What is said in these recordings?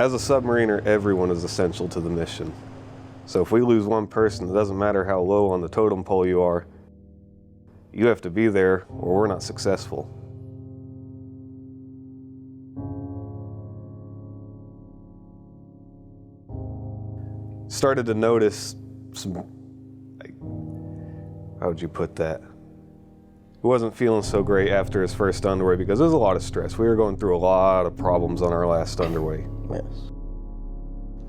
As a submariner, everyone is essential to the mission. So if we lose one person, it doesn't matter how low on the totem pole you are, you have to be there or we're not successful. Started to notice some, how would you put that? He wasn't feeling so great after his first underway because there was a lot of stress. We were going through a lot of problems on our last underway. Yes.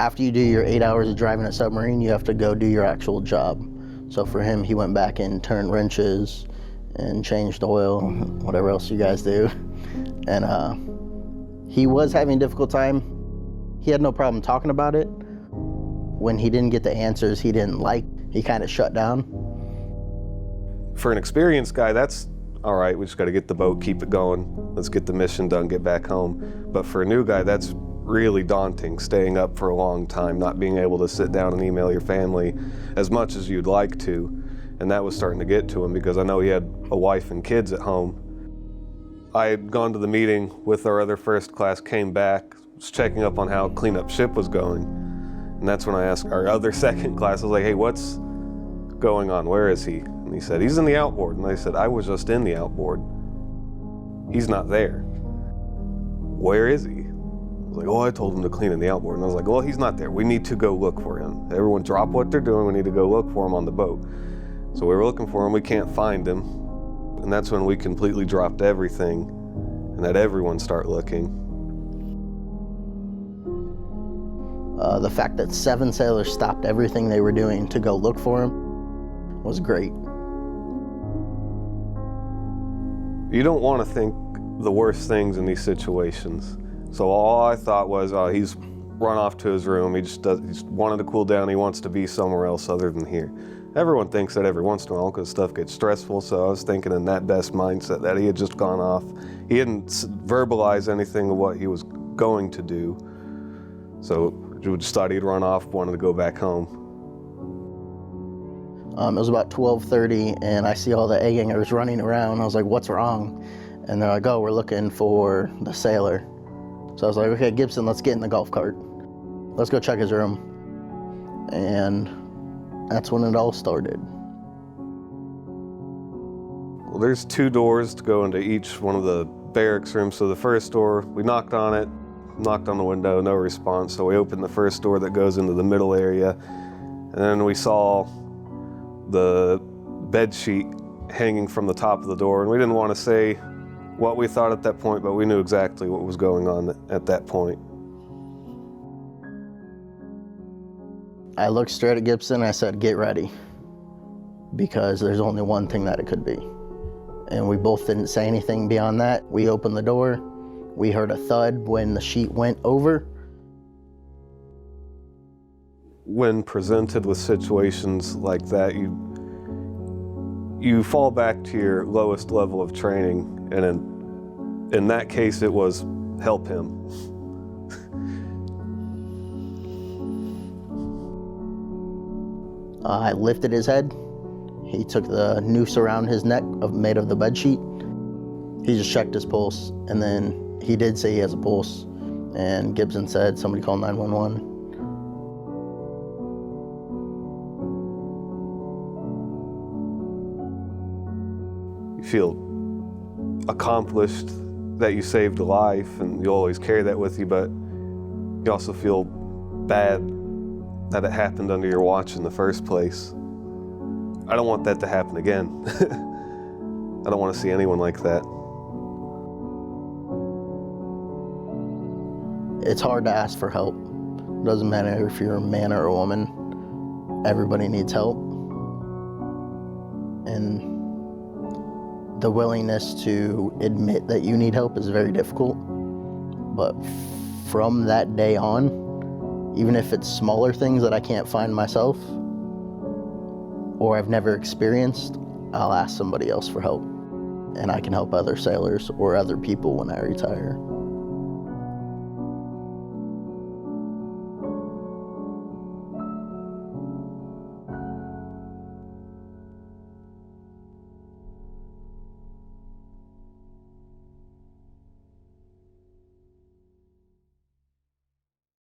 After you do your 8 hours of driving a submarine, you have to go do your actual job. So for him, he went back and turned wrenches and changed oil, whatever else you guys do. And he was having a difficult time. He had no problem talking about it. When he didn't get the answers he didn't like, he kind of shut down. For an experienced guy, that's all right, we just got to get the boat, keep it going, let's get the mission done, get back home. But for a new guy, that's really daunting, staying up for a long time, not being able to sit down and email your family as much as you'd like to. And that was starting to get to him because I know he had a wife and kids at home. I had gone to the meeting with our other first class, came back, was checking up on how cleanup ship was going. And that's when I asked our other second class, I was like, hey, what's going on? Where is he? And he said, he's in the outboard. And I said, I was just in the outboard. He's not there. Where is he? I was like, oh, I told him to clean in the outboard. And I was like, well, he's not there. We need to go look for him. Everyone drop what they're doing. We need to go look for him on the boat. So we were looking for him. We can't find him. And that's when we completely dropped everything and had everyone start looking. The fact that 7 sailors stopped everything they were doing to go look for him was great. You don't want to think the worst things in these situations. So all I thought was, oh, he's run off to his room. He just wanted to cool down. He wants to be somewhere else other than here. Everyone thinks that every once in a while because stuff gets stressful. So I was thinking in that best mindset that he had just gone off. He didn't verbalize anything of what he was going to do. So we just thought he'd run off, wanted to go back home. It was about 12:30 and I see all the A-gangers running around. I was like, what's wrong? And they're like, oh, we're looking for the sailor. So I was like, okay, Gibson, let's get in the golf cart. Let's go check his room. And that's when it all started. Well, there's 2 doors to go into each one of the barracks rooms. So the first door, we knocked on it, knocked on the window, no response. So we opened the first door that goes into the middle area. And then we saw the bed sheet hanging from the top of the door. And we didn't want to say what we thought at that point, but we knew exactly what was going on at that point. I looked straight at Gibson and I said, get ready. Because there's only one thing that it could be. And we both didn't say anything beyond that. We opened the door. We heard a thud when the sheet went over. When presented with situations like that, you fall back to your lowest level of training, and in that case it was help him. I lifted his head. He took the noose around his neck made of the bed sheet. He just checked his pulse, and then he did say he has a pulse, and Gibson said somebody call 911. You feel accomplished that you saved a life, and you'll always carry that with you, but you also feel bad that it happened under your watch in the first place. I don't want that to happen again. I don't want to see anyone like that. It's hard to ask for help. It doesn't matter if you're a man or a woman. Everybody needs help. And the willingness to admit that you need help is very difficult. But from that day on, even if it's smaller things that I can't find myself or I've never experienced, I'll ask somebody else for help. And I can help other sailors or other people when I retire.